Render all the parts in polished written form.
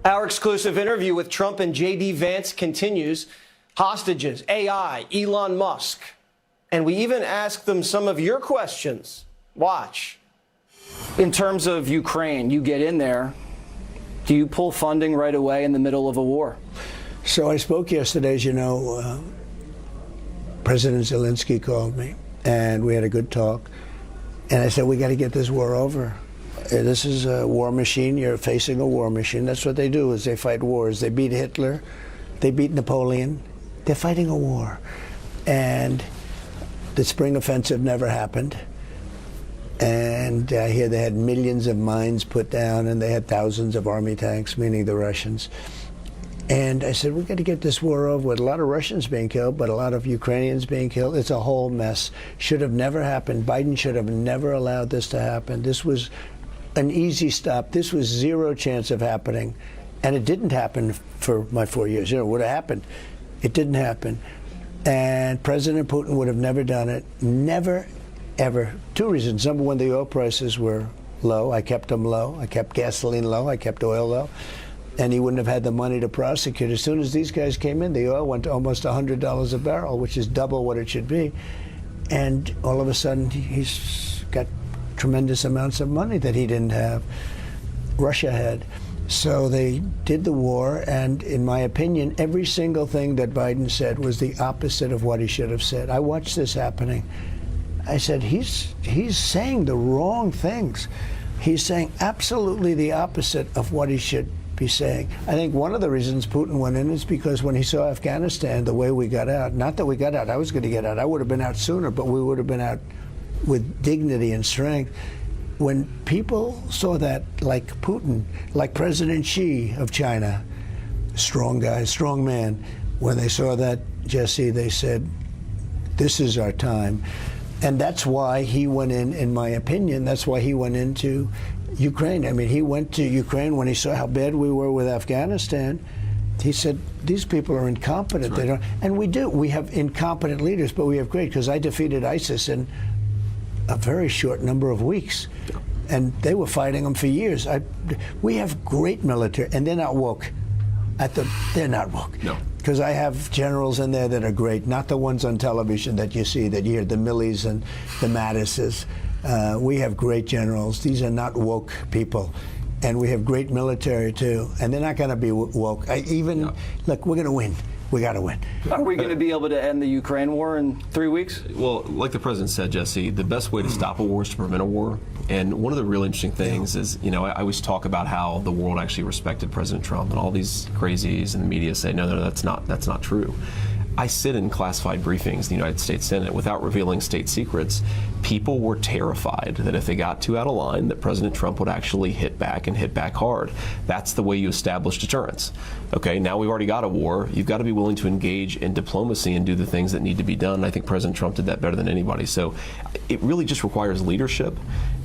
Our exclusive interview with Trump and J.D. Vance continues. Hostages, AI, Elon Musk. And we even ask them some of your questions. Watch. In terms of Ukraine, you get in there. Do you pull funding right away in the middle of a war? So I spoke yesterday, as you know, President Zelenskyy called me, and we had a good talk. And I said, we got to get this war over. This is a war machine. You're facing a war machine. That's what they do, is they fight wars. They beat Hitler. They beat Napoleon. They're fighting a war. And the spring offensive never happened. And I hear they had millions of mines put down, and they had thousands of army tanks, meaning the Russians. And I said, we've got to get this war over with. A lot of Russians being killed, but a lot of Ukrainians being killed. It's a whole mess. Should have never happened. Biden should have never allowed this to happen. This was an easy stop. This was zero chance of happening. And it didn't happen for my 4 years. You know, it would have happened. It didn't happen. And President Putin would have never done it. Never, ever. Two reasons. Number one, the oil prices were low. I kept them low. I kept gasoline low. I kept oil low. And he wouldn't have had the money to prosecute. As soon as these guys came in, the oil went to almost $100 a barrel, which is double what it should be. And all of a sudden, he's got tremendous amounts of money that he didn't have. Russia had. So they did the war, and in my opinion, every single thing that Biden said was the opposite of what he should have said. I watched this happening. I said, he's saying the wrong things. He's saying absolutely the opposite of what he should be saying. I think one of the reasons Putin went in is because when he saw Afghanistan, the way we got out, not that we got out, I was going to get out. I would have been out sooner, but we would have been out with dignity and strength. When people saw that, like Putin, like President Xi of China, strong guy, strong man, when they saw that, Jesse, they said, this is our time. And that's why he went in my opinion, that's why he went into Ukraine. I mean, he went to Ukraine when he saw how bad we were with Afghanistan. He said, these people are incompetent. Right. They don't, and we do. We have incompetent leaders, but we have great, because I defeated ISIS in a very short number of weeks. And they were fighting them for years. We have great military, and they're not woke. They're not woke. No. Because I have generals in there that are great, not the ones on television that you see, that you hear, the Milleys and the Mattises. We have great generals. These are not woke people. And we have great military, too. And they're not going to be woke. Look, we're going to win. We got to win. Are we going to be able to end the Ukraine war in 3 weeks? Well, like the president said, Jesse, the best way to stop a war is to prevent a war. And one of the real interesting things is, you know, I always talk about how the world actually respected President Trump, and all these crazies in the media say, no, that's not true. I sit in classified briefings in the United States Senate without revealing state secrets. People were terrified that if they got too out of line, that President Trump would actually hit back and hit back hard. That's the way you establish deterrence. Okay, now we've already got a war. You've got to be willing to engage in diplomacy and do the things that need to be done. I think President Trump did that better than anybody. So it really just requires leadership.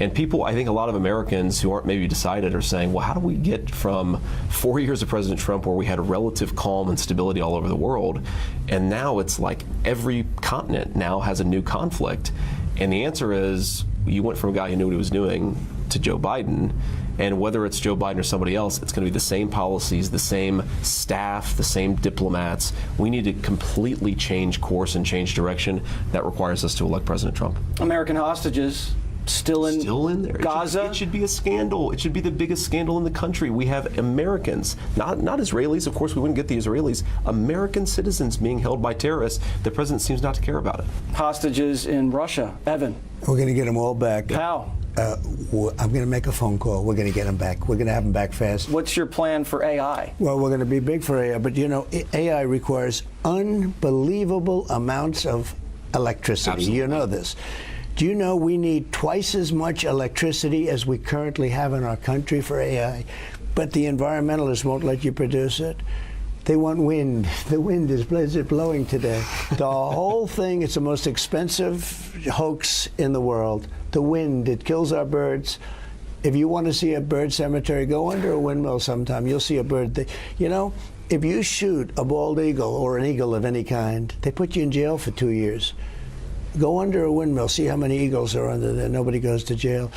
And people, I think a lot of Americans who aren't maybe decided are saying, well, how do we get from 4 years of President Trump where we had a relative calm and stability all over the world, and now it's like every continent now has a new conflict? And the answer is, you went from a guy who knew what he was doing to Joe Biden. And whether it's Joe Biden or somebody else, it's going to be the same policies, the same staff, the same diplomats. We need to completely change course and change direction. That requires us to elect President Trump. American hostages still in there. Gaza? It should be a scandal. It should be the biggest scandal in the country. We have Americans, not Israelis. Of course, we wouldn't get the Israelis. American citizens being held by terrorists. The president seems not to care about it. Hostages in Russia. Evan. We're going to get them all back. How? I'm going to make a phone call. We're going to get them back. We're going to have them back fast. What's your plan for AI? Well, we're going to be big for AI, but you know, AI requires unbelievable amounts of electricity. Absolutely. You know this. Do you know we need twice as much electricity as we currently have in our country for AI? But the environmentalists won't let you produce it. They want wind. The wind is blowing today. The whole thing, it's the most expensive hoax in the world. The wind, it kills our birds. If you want to see a bird cemetery, go under a windmill sometime. You'll see a bird. You know, if you shoot a bald eagle or an eagle of any kind, they put you in jail for 2 years. Go under a windmill, see how many eagles are under there. Nobody goes to jail.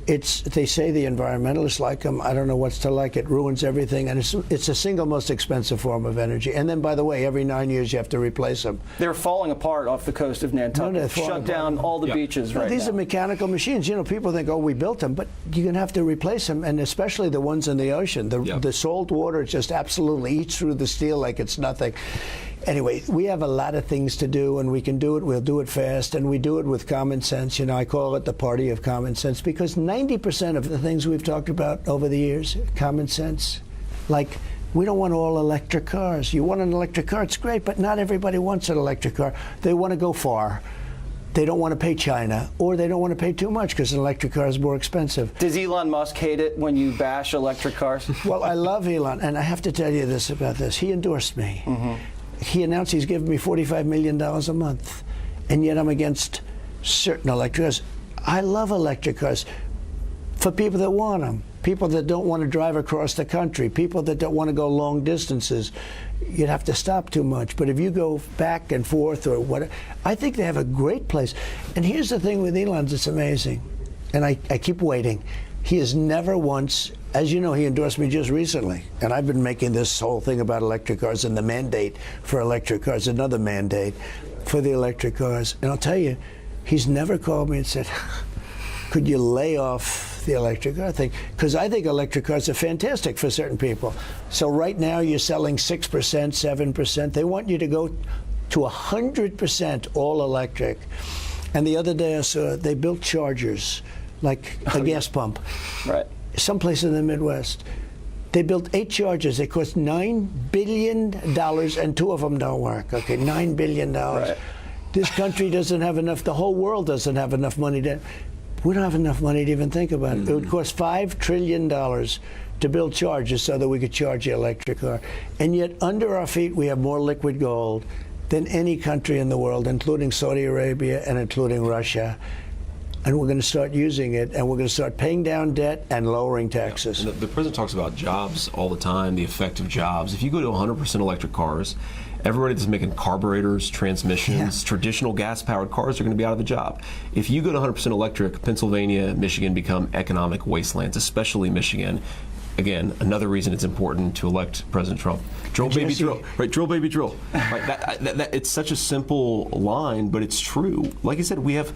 They say the environmentalists like them. I don't know what's to like. It ruins everything, and it's the single most expensive form of energy. And then, by the way, every 9 years you have to replace them. They're falling apart off the coast of Nantucket. Shut down all the beaches right now. These are mechanical machines. You know, people think, oh, we built them, but you're going to have to replace them, and especially the ones in the ocean. The salt water just absolutely eats through the steel like it's nothing. Anyway, we have a lot of things to do, and we can do it. We'll do it fast, and we do it with common sense. You know, I call it the party of common sense, because 90% of the things we've talked about over the years, common sense. Like, we don't want all electric cars. You want an electric car, it's great, but not everybody wants an electric car. They want to go far. They don't want to pay China, or they don't want to pay too much because an electric car is more expensive. Does Elon Musk hate it when you bash electric cars? Well, I love Elon, and I have to tell you this about this. He endorsed me. He announced he's giving me $45 million a month, and yet I'm against certain electric cars. I love electric cars for people that want them, people that don't want to drive across the country, people that don't want to go long distances. You'd have to stop too much. But if you go back and forth or whatever, I think they have a great place. And here's the thing with Elon's, it's amazing. And I keep waiting. He has never once, as you know, he endorsed me just recently. And I've been making this whole thing about electric cars and the mandate for electric cars, another mandate for the electric cars. And I'll tell you, he's never called me and said, could you lay off the electric car thing? Because I think electric cars are fantastic for certain people. So right now you're selling 6%, 7%. They want you to go to 100% all electric. And the other day I saw they built chargers, like a gas pump, right, someplace in the Midwest. They built 8 chargers. They cost $9 billion, and 2 of them don't work. Okay, $9 billion. Right. This country doesn't have enough, the whole world doesn't have enough money to, we don't have enough money to even think about it. It would cost $5 trillion to build chargers so that we could charge the electric car. And yet under our feet we have more liquid gold than any country in the world, including Saudi Arabia and including Russia. And we're going to start using it, and we're going to start paying down debt and lowering taxes. Yeah. The president talks about jobs all the time, the effect of jobs. If you go to 100% electric cars, everybody that's making carburetors, transmissions, traditional gas-powered cars are going to be out of a job. If you go to 100% electric, Pennsylvania, Michigan become economic wastelands, especially Michigan. Again, another reason it's important to elect President Trump. Drill, baby, drill. Right, drill, baby, drill. Right, it's such a simple line, but it's true. Like I said, we have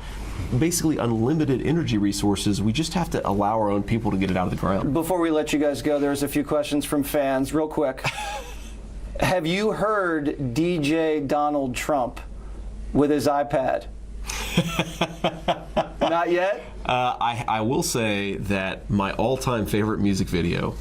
basically unlimited energy resources. We just have to allow our own people to get it out of the ground. Before we let you guys go, there's a few questions from fans, real quick. Have you heard DJ Donald Trump with his iPad? Not yet? I will say that my all-time favorite music video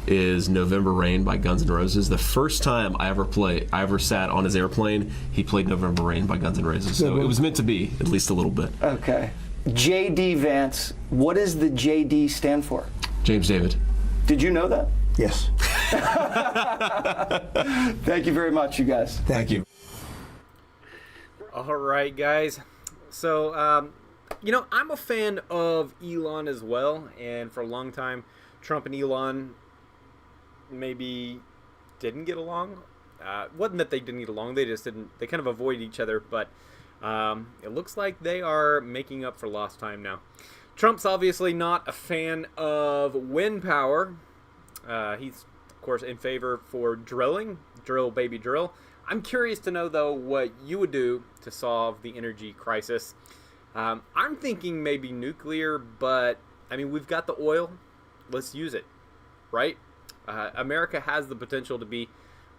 is November Rain by Guns N' Roses. The first time I ever sat on his airplane, he played November Rain by Guns N' Roses. So it was meant to be, at least a little bit. Okay. JD Vance, what does the JD stand for? James David. Did you know that? Yes. Thank you very much, you guys. Thank you. All right, guys. So, you know, I'm a fan of Elon as well, and for a long time, Trump and Elon maybe didn't get along. Wasn't that they didn't get along, they just didn't, they kind of avoided each other, but it looks like they are making up for lost time now. Trump's obviously not a fan of wind power. He's, of course, in favor for drilling. Drill, baby, drill. I'm curious to know, though, what you would do to solve the energy crisis. I'm thinking maybe nuclear, but, I mean, we've got the oil. Let's use it, right? America has the potential to be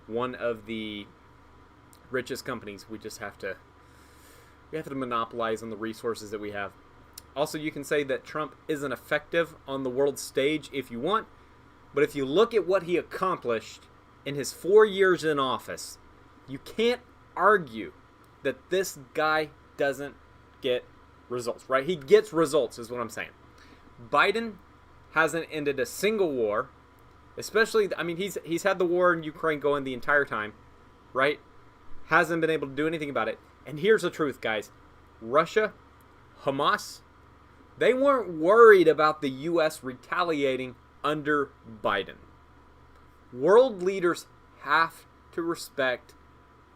one of the richest companies. We just have to monopolize on the resources that we have. Also, you can say that Trump isn't effective on the world stage if you want, but if you look at what he accomplished in his 4 years in office, you can't argue that this guy doesn't get results, right? He gets results, is what I'm saying. Biden hasn't ended a single war, especially, I mean, he's had the war in Ukraine going the entire time, right? Hasn't been able to do anything about it. And here's the truth, guys. Russia, Hamas, they weren't worried about the U.S. retaliating under Biden. World leaders have to respect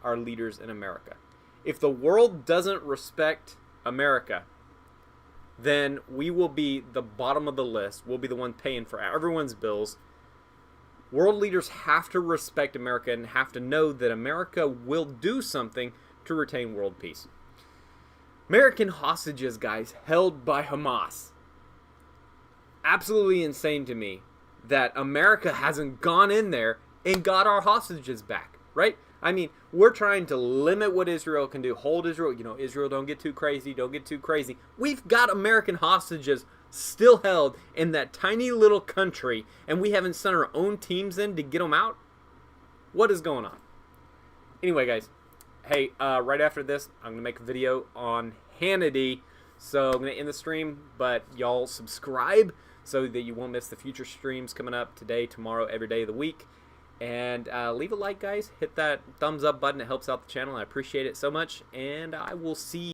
our leaders in America. If the world doesn't respect America, then we will be the bottom of the list. We'll be the one paying for everyone's bills. World leaders have to respect America and have to know that America will do something to retain world peace. American hostages, guys, held by Hamas. Absolutely insane to me that America hasn't gone in there and got our hostages back, right? I mean, we're trying to limit what Israel can do, hold Israel. You know, Israel, don't get too crazy, don't get too crazy. We've got American hostages still held in that tiny little country, and we haven't sent our own teams in to get them out? What is going on? Anyway, guys, hey, right after this, I'm going to make a video on Hannity. So I'm going to end the stream, but y'all subscribe so that you won't miss the future streams coming up today, tomorrow, every day of the week. And leave a like, guys. Hit that thumbs up button. It helps out the channel. I appreciate it so much. And I will see you.